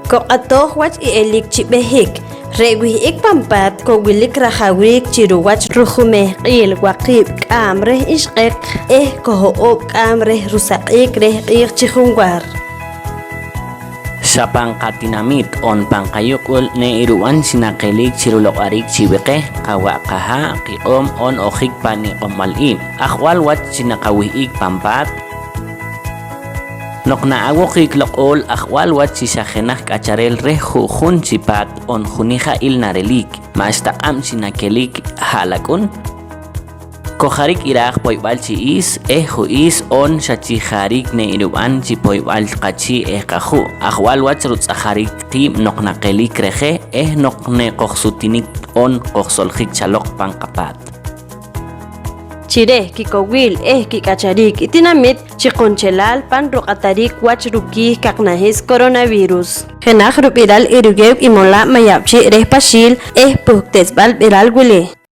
Kok atoh wach I elik chibehik. Rewi ik pampat ko wilik rahawik chiruwach ruhume il waqib kamre ishqek kohoob kamre rusaqik reh ik chihungwar. Sa pangkatinamit on pangkayukul ne iruan sinakelik chirulok arik chiweke kawa kaha kiom on okik pani omalin akwal wat sinakawiik pampat nok naago kiklokol akwal wat sisakenah kacharel re jujun sipat on juniha il narelik mastakam sinakelik halakun koharik irak poibal chiis huis on shachiharik ne iruan chi poibal kachi kahu akwal wat rutsaharik tim nok nakelik reje nok ne koksutinik on koksolhik chalok pangkapat Chire kikowil kikacharik itinamit chikonchelal pan rokatarik wach ruki kaknahis coronavirus. Henah rupiral irugew imola mayapchi reh pashil puhtesbal biral wile.